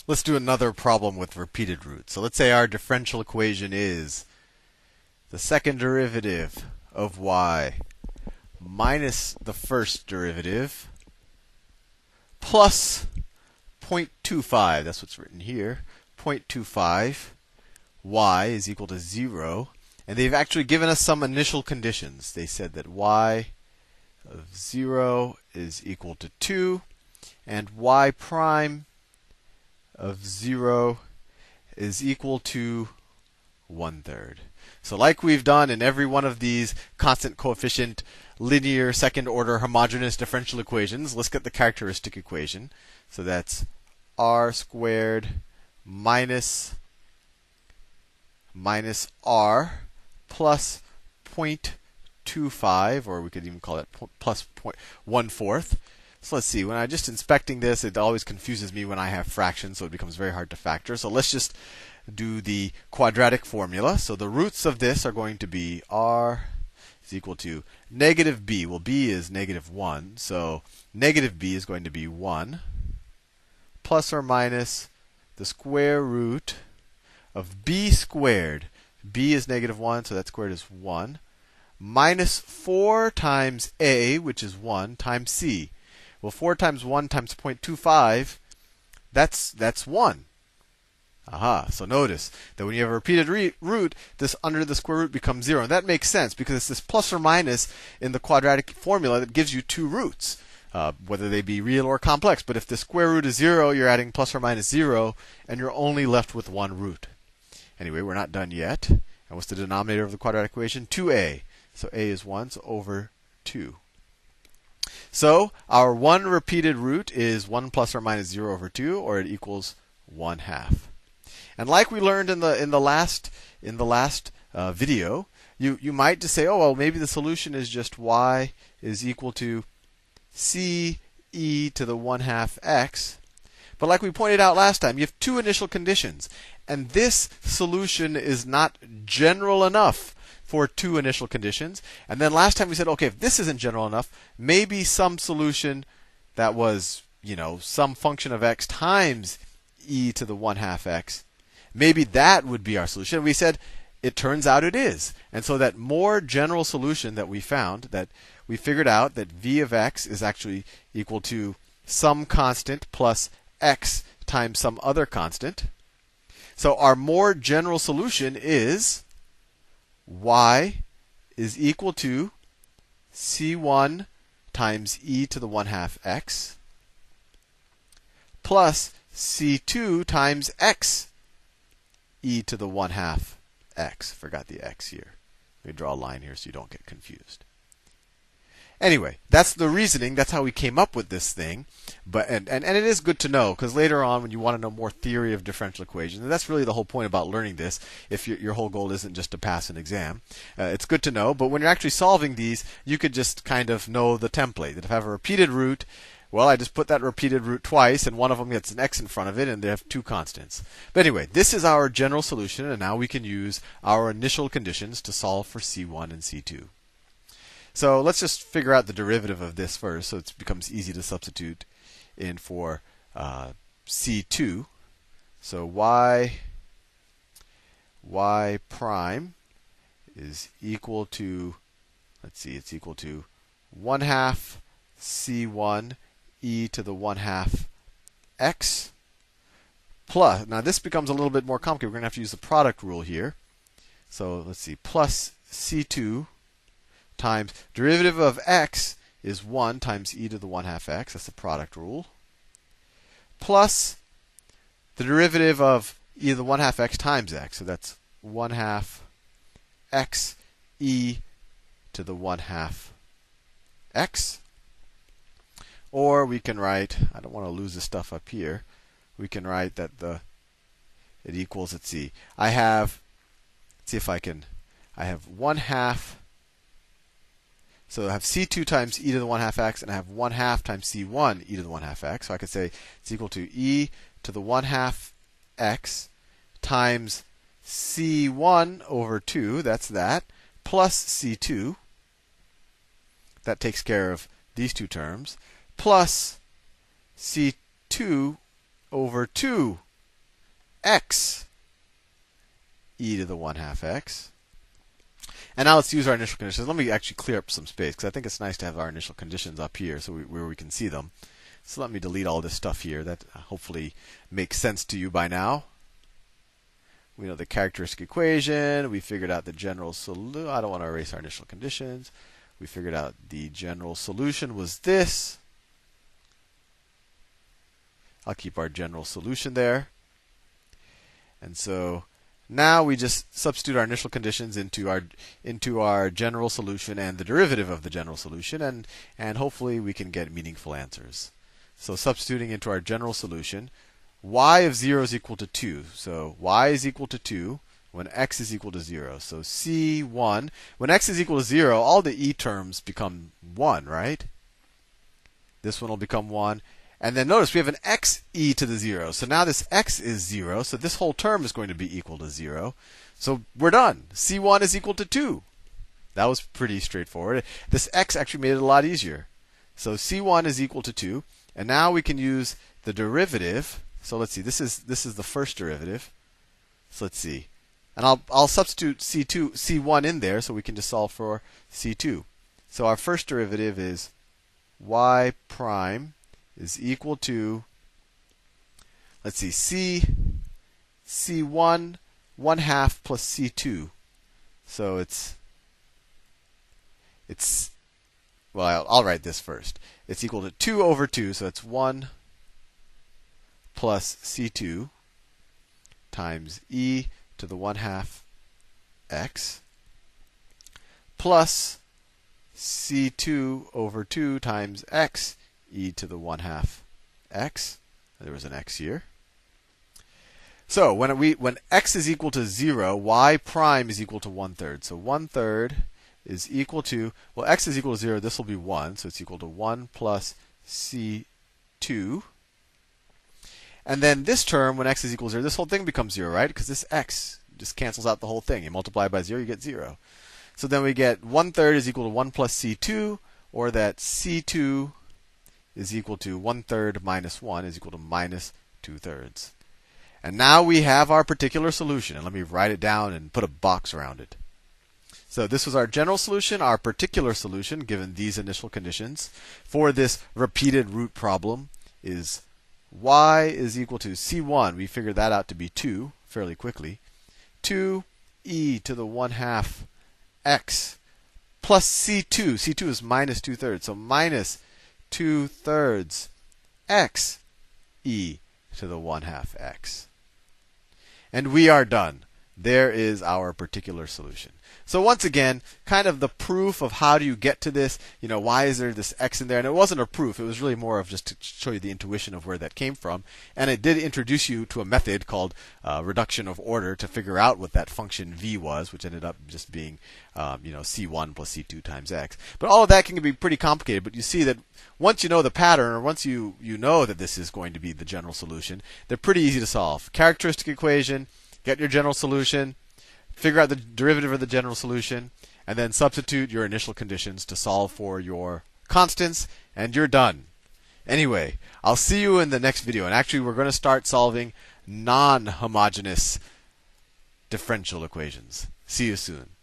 Let's do another problem with repeated roots. So let's say our differential equation is the second derivative of y minus the first derivative plus 0.25. That's what's written here. 0.25 y is equal to 0. And they've actually given us some initial conditions. They said that y of 0 is equal to 2, and y prime of 0 is equal to 1/3. So like we've done in every one of these constant coefficient linear second order homogeneous differential equations, let's get the characteristic equation. So that's r squared minus r plus 0.25, or we could even call it plus 1/4. So let's see, when I'm just inspecting this, it always confuses me when I have fractions, so it becomes very hard to factor. So let's just do the quadratic formula. So the roots of this are going to be r is equal to negative b. Well, b is negative 1, so negative b is going to be 1 plus or minus the square root of b squared. b is negative 1, so that squared is 1, minus 4 times a, which is 1, times c. Well, 4 times 1 times 0.25, that's 1. Aha. So notice that when you have a repeated root, this under the square root becomes 0. And that makes sense because it's this plus or minus in the quadratic formula that gives you two roots, whether they be real or complex. But if the square root is 0, you're adding plus or minus 0, and you're only left with one root. Anyway, we're not done yet. And what's the denominator of the quadratic equation? 2a. So a is 1, so over 2. So our one repeated root is 1 plus or minus 0 over 2, or it equals 1/2. And like we learned in the last video, you might just say, oh well, maybe the solution is just y is equal to c e to the 1/2 x. But like we pointed out last time, you have two initial conditions, and this solution is not general enough for two initial conditions. And then last time we said, okay, if this isn't general enough, maybe some solution that was, some function of x times e to the 1/2 x, maybe that would be our solution. And we said, it turns out it is. And so that more general solution that we found, that we figured out that v of x is actually equal to some constant plus x times some other constant. So our more general solution is y is equal to c1 times e to the 1/2 x plus c2 times x e to the 1/2 x. Forgot the x here. Let me draw a line here so you don't get confused. Anyway, that's the reasoning. That's how we came up with this thing. But and it is good to know, because later on when you want to know more theory of differential equations, and that's really the whole point about learning this, if your whole goal isn't just to pass an exam, it's good to know. But when you're actually solving these, you could just kind of know the template. That if I have a repeated root, well, I just put that repeated root twice, and one of them gets an x in front of it, and they have two constants. But anyway, this is our general solution, and now we can use our initial conditions to solve for c1 and c2. So let's just figure out the derivative of this first, so it becomes easy to substitute in for c2. So y prime is equal to, it's equal to 1/2 c1 e to the 1/2 x plus, now this becomes a little bit more complicated. We're going to have to use the product rule here. So let's see, plus c2 times derivative of x is 1 times e to the 1/2 x. That's the product rule. Plus the derivative of e to the 1/2 x times x. So that's 1/2 x e to the 1/2 x. Or we can write, I don't want to lose this stuff up here. We can write that it equals, let's see, I have 1/2. So I have c2 times e to the 1/2 x, and I have 1/2 times c1 e to the 1/2 x. So I could say it's equal to e to the 1/2 x times c1 over 2, that's that, plus c2. That takes care of these two terms, plus c2 over 2 x e to the 1/2 x. And now let's use our initial conditions. Let me actually clear up some space because I think it's nice to have our initial conditions up here so where we can see them. So let me delete all this stuff here. That hopefully makes sense to you by now. We know the characteristic equation. We figured out the general solution. I don't want to erase our initial conditions. We figured out the general solution was this. I'll keep our general solution there. And so now we just substitute our initial conditions into our general solution and the derivative of the general solution, and hopefully we can get meaningful answers. So substituting into our general solution, y of 0 is equal to 2. So y is equal to 2 when x is equal to 0. So c1, when x is equal to 0, all the e terms become 1, right? This one will become 1. And then notice we have an x e to the 0. So now this x is 0. So this whole term is going to be equal to 0. So we're done. c1 is equal to 2. That was pretty straightforward. This x actually made it a lot easier. So c1 is equal to 2. And now we can use the derivative. So let's see. This is the first derivative. So let's see. And I'll substitute c1 in there so we can just solve for c2. So our first derivative is y prime is equal to, let's see, c1 1/2 plus c2. So it's well, I'll write this first. It's equal to 2 over 2, so it's 1 plus c2 times e to the 1/2 x plus c2 over 2 times x e to the 1/2 x. There was an x here. So when x is equal to 0, y prime is equal to 1/3. So 1/3 is equal to, well, x is equal to 0. This will be 1. So it's equal to 1 plus c2. And then this term, when x is equal to 0, this whole thing becomes 0, right? Because this x just cancels out the whole thing. You multiply by 0, you get 0. So then we get 1/3 is equal to 1 plus c2, or that c2 is equal to 1/3 minus 1 is equal to minus 2/3. And now we have our particular solution. And let me write it down and put a box around it. So this was our general solution. Our particular solution, given these initial conditions, for this repeated root problem is y is equal to c1. We figured that out to be 2 fairly quickly. 2e to the 1/2 x plus c2. c2 is minus 2/3. So minus 2/3 x e to the 1/2 x. And we are done. There is our particular solution. So once again, kind of the proof of how do you get to this, why is there this x in there? And it wasn't a proof. It was really more of just to show you the intuition of where that came from. And it did introduce you to a method called reduction of order to figure out what that function v was, which ended up just being c1 plus c2 times x. But all of that can be pretty complicated. But you see that once you know the pattern, or once you know that this is going to be the general solution, they're pretty easy to solve. Characteristic equation, get your general solution, figure out the derivative of the general solution, and then substitute your initial conditions to solve for your constants, and you're done. Anyway, I'll see you in the next video. And actually, we're going to start solving non-homogeneous differential equations. See you soon.